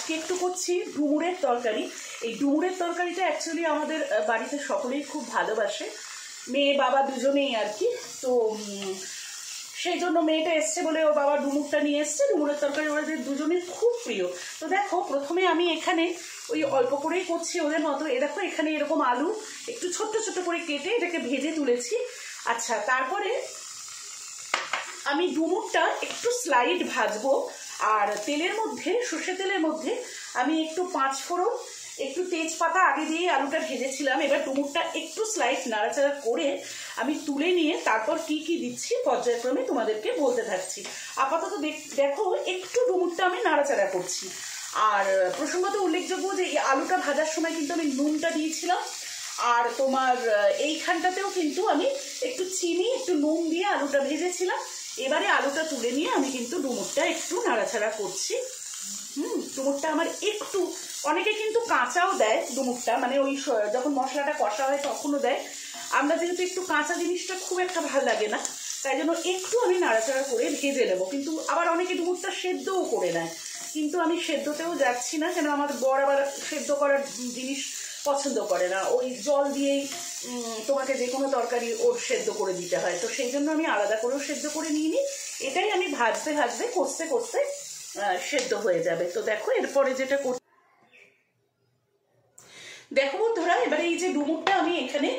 আজকে একটু করছি ডুমুরের তরকারি। এই ডুমুরের তরকারিটা অ্যাকচুয়ালি আমাদের বাড়িতে সকলেই খুব ভালোবাসে, মেয়ে বাবা দুজনেই আর কি। তো সেই জন্য মেয়েটা এসছে বলে ও বাবা ডুমুরটা নিয়ে এসছে। ডুমুরের তরকারি ওদের দুজনের খুব প্রিয়। তো দেখো প্রথমে আমি এখানে ওই অল্প করেই করছি ওদের মতো। দেখো এখানে এরকম আলু একটু ছোট্ট ছোট্ট করে কেটে এটাকে ভেজে তুলেছি। আচ্ছা, তারপরে আমি ডুমুরটা একটু স্লাইড ভাজবো। আর তেলের মধ্যে, সর্ষে তেলের মধ্যে আমি একটু 5 ফোড়ন, একটু তেজপাতা আগে দিয়ে আলুটা ভেজেছিলাম। এবার ডুমুরটা একটু স্লাইড নাড়াচাড়া করে আমি তুলে নিয়ে তারপর কি কি দিচ্ছি পর্যায়ক্রমে তোমাদেরকে বলতে থাকছি। আপাতত দেখো একটু ডুমুরটা আমি নাড়াচাড়া করছি। আর প্রসঙ্গত উল্লেখযোগ্য যে এই আলুটা ভাজার সময় কিন্তু আমি নুনটা দিয়েছিলাম। আর তোমার এইখানটাতেও কিন্তু আমি একটু চিনি, একটু নুন দিয়ে আলুটা ভেজেছিলাম। এবারে আলুটা তুলে নিয়ে আমি কিন্তু ডুমুরটা একটু নাড়াচাড়া করছি। ডুমুরটা আমার একটু, অনেকে কিন্তু কাঁচাও দেয় ডুমুরটা, মানে ওই যখন মশলাটা কষা হয় তখনও দেয়। আমরা যেহেতু একটু কাঁচা জিনিসটা খুব একটা ভালো লাগে না, তাই জন্য একটু আমি নাড়াচাড়া করে ভেজে নেবো। কিন্তু আবার অনেকে ডুমুরটা সেদ্ধও করে নেয়, কিন্তু আমি সেদ্ধতেও যাচ্ছি না, কেন আমার বর আবার সেদ্ধ করার জিনিস পছন্দ করে না। ওই জল দিয়েই তোমাকে যে কোনো তরকারি ওর সেদ্ধ করে দিতে হয়। তো সেই জন্য আমি আলাদা করেও সেদ্ধ করে নিয়ে নিই। এটাই আমি ভাজতে ভাজতে কষতে কষতে সেদ্ধ হয়ে যাবে। তো দেখো এরপরে যেটা দেখো বন্ধুরা, এবারে এই যে ডুমুরটা আমি এখানে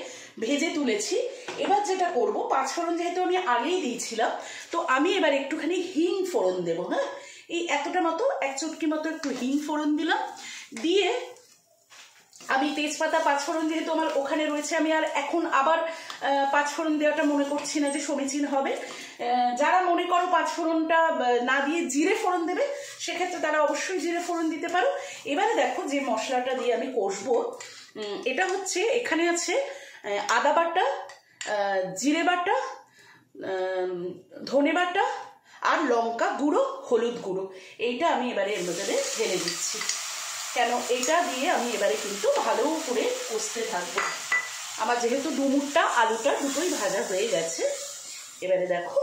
ভেজে তুলেছি। এবার যেটা করব, 5 ফোড়ন যেহেতু আমি আগেই দিয়েছিলাম, তো আমি এবার একটুখানি হিং ফোড়ন দেবো। হ্যাঁ, এই এতটা মতো, 1 চুটকি মতো একটু হিং ফোড়ন দিলাম। দিয়ে আমি তেজপাতা, 5 ফোড়ন যেহেতু আমার ওখানে রয়েছে, আমি আর এখন আবার 5 ফোড়ন দেওয়াটা মনে করছি না যে সমীচীন হবে। যারা মনে করো 5 ফোড়নটা না দিয়ে জিরে ফোড়ন দেবে, সেক্ষেত্রে তারা অবশ্যই জিরে ফোড়ন দিতে পারো। এবারে দেখো যে মশলাটা দিয়ে আমি কষবো, এটা হচ্ছে, এখানে আছে আদা বাটা, জিরে বাটা, ধনে বাটা আর লঙ্কা গুঁড়ো, হলুদ গুঁড়ো। এইটা আমি এবারে এর মধ্যে ঢেলে দিচ্ছি। কেন, এটা দিয়ে আমি এবারে কিন্তু ভালো করে কষতে থাকবো। আমার যেহেতু ডুমুরটা আলুটা দুটোই ভাজা হয়ে গেছে। এবারে দেখো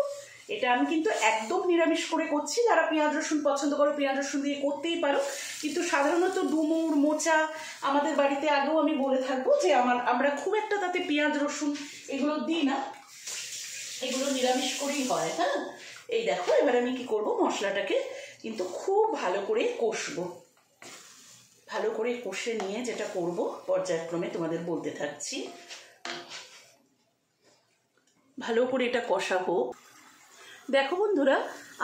এটা আমি কিন্তু একদম নিরামিষ করে করছি। যারা পেঁয়াজ রসুন পছন্দ করো পেঁয়াজ রসুন দিয়ে করতেই পারো, কিন্তু সাধারণত ডুমুর, মোচা আমাদের বাড়িতে আগেও আমি বলে থাকবো যে আমরা খুব একটা তাতে পেঁয়াজ রসুন এগুলো দিই না, এগুলো নিরামিষ করেই হয়। হ্যাঁ, এই দেখো এবারে আমি কি করব, মশলাটাকে কিন্তু খুব ভালো করে কষবো। ভালো করে কষে নিয়ে যেটা করব পর্যায়ক্রমে তোমাদের বলতে থাকছি। ভালো করে এটা কষা হোক। দেখো বন্ধুরা,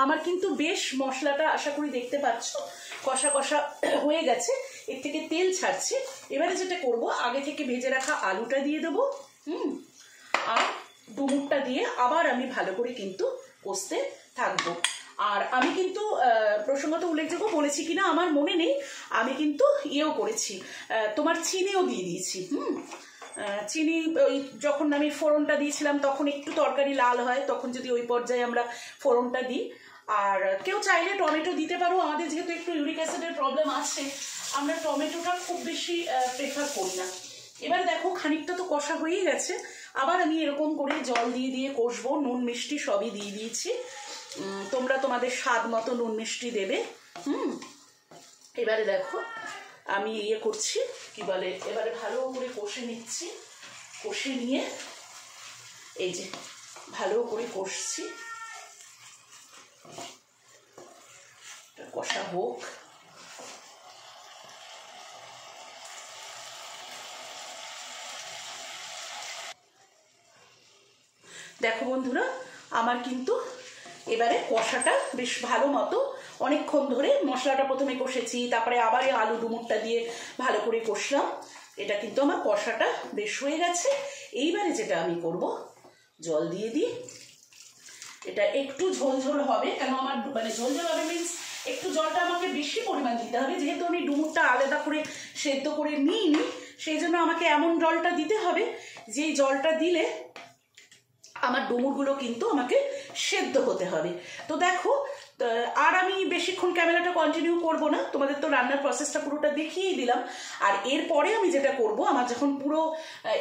আমার কিন্তু বেশ মশলাটা, আশা করি দেখতে পাচ্ছ, কষা কষা হয়ে গেছে, এর থেকে তেল ছাড়ছে। এবারে যেটা করব, আগে থেকে ভেজে রাখা আলুটা দিয়ে দেবো, আর ডুমুরটা দিয়ে আবার আমি ভালো করে কিন্তু কষতে থাকবো। আর আমি কিন্তু প্রসঙ্গত উল্লেখযোগ্য বলেছি কিনা আমার মনে নেই, আমি কিন্তু ইয়েও করেছি, তোমার চিনিও দিয়ে দিয়েছি। চিনি ওই যখন আমি ফোড়নটা দিয়েছিলাম তখন একটু তরকারি লাল হয়, তখন যদি ওই পর্যায়ে আমরা ফোড়নটা দিই। আর কেউ চাইলে টমেটো দিতে পারো। আমাদের যেহেতু একটু ইউরিক অ্যাসিডের প্রবলেম আছে, আমরা টমেটোটা খুব বেশি প্রেফার করি না। এবারে দেখো খানিকটা তো কষা হয়েই গেছে, আবার আমি এরকম করে জল দিয়ে দিয়ে কষবো। নুন মিষ্টি সবই দিয়ে দিয়েছি, তোমরা তোমাদের স্বাদ মতো নুন মিষ্টি দেবে। এবারে দেখো আমি ইয়ে করছি, কি বলে, এবারে ভালো করে কষে নিচ্ছি। কষে নিয়ে এই যে ভালো করে কষছি, কষা হোক। দেখো বন্ধুরা, আমার কিন্তু এবারে কষাটা বেশ ভালো মতো অনেকক্ষণ ধরে, মশলাটা প্রথমে কষেছি, তারপরে আবার আলু ডুমুরটা দিয়ে ভালো করে কষলাম। এটা কিন্তু আমার কষাটা বেশ হয়ে গেছে। এইবারে যেটা আমি করব, জল দিয়ে দিই। এটা একটু ঝোলঝোল হবে, কেন আমার মানে ঝোলঝোল হবে মিন্স একটু জলটা আমাকে বেশি পরিমাণ দিতে হবে, যেহেতু আমি ডুমুরটা আলাদা করে সেদ্ধ করে নিইনি, সেই জন্য আমাকে এমন জলটা দিতে হবে যেই জলটা দিলে আমার ডুমুরগুলো কিন্তু আমাকে সেদ্ধ হতে হবে। তো দেখো আর আমি বেশিক্ষণ ক্যামেরাটা কন্টিনিউ করব না, তোমাদের তো রান্নার প্রসেসটা পুরোটা দেখিয়েই দিলাম। আর এরপরে আমি যেটা করব, আমার যখন পুরো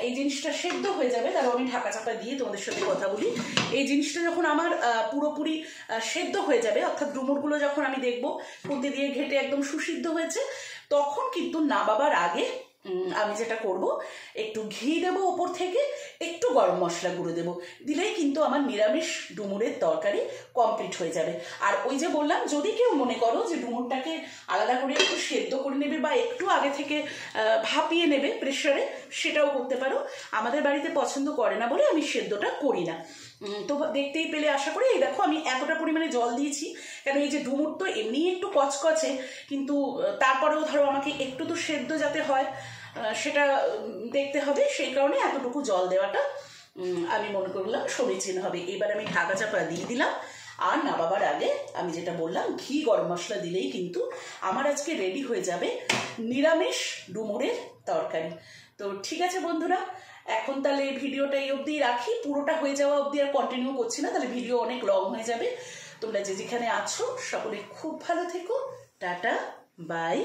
এই জিনিসটা সেদ্ধ হয়ে যাবে, তারপর আমি ঢাকা চাপা দিয়ে তোমাদের সাথে কথা বলি। এই জিনিসটা যখন আমার পুরোপুরি সেদ্ধ হয়ে যাবে, অর্থাৎ ডুমুরগুলো যখন আমি দেখবো খুন্তি দিয়ে ঘেটে একদম সুসিদ্ধ হয়েছে, তখন কিন্তু নামাবার আগে আমি যেটা করব, একটু ঘি দেবো ওপর থেকে, একটু গরম মশলা গুঁড়ো দেবো, দিলেই কিন্তু আমার নিরামিষ ডুমুরের তরকারি কমপ্লিট হয়ে যাবে। আর ওই যে বললাম, যদি কেউ মনে করো যে ডুমুরটাকে আলাদা করে একটু সেদ্ধ করে নেবে বা একটু আগে থেকে ভাপিয়ে নেবে প্রেসারে, সেটাও করতে পারো। আমাদের বাড়িতে পছন্দ করে না বলে আমি সেদ্ধটা করি না। তো দেখতেই পেলে আশা করি। এই দেখো আমি এতটা পরিমাণে জল দিয়েছি, কেন এই যে ডুমুর তো এমনিই একটু কচকচে, কিন্তু তারপরেও ধরো আমাকে একটু তো সেদ্ধ যাতে হয় সেটা দেখতে হবে, সেই কারণে এতটুকু জল দেওয়াটা আমি মনে করলাম সমীচীন হবে। এবার আমি ঢাকা চাপা দিয়ে দিলাম। আর নামাবার আগে আমি যেটা বললাম, ঘি গরম মশলা দিলেই কিন্তু আমার আজকে রেডি হয়ে যাবে নিরামিষ ডুমুরের তরকারি। তো ঠিক আছে বন্ধুরা, এখন তাহলে ভিডিওটা এই অবধি রাখি। পুরোটা হয়ে যাওয়া অবধি আর কন্টিনিউ করছি না, তাহলে ভিডিও অনেক লং হয়ে যাবে। তোমরা যে যেখানে আছো সকলে খুব ভালো থেকো। Tata, by.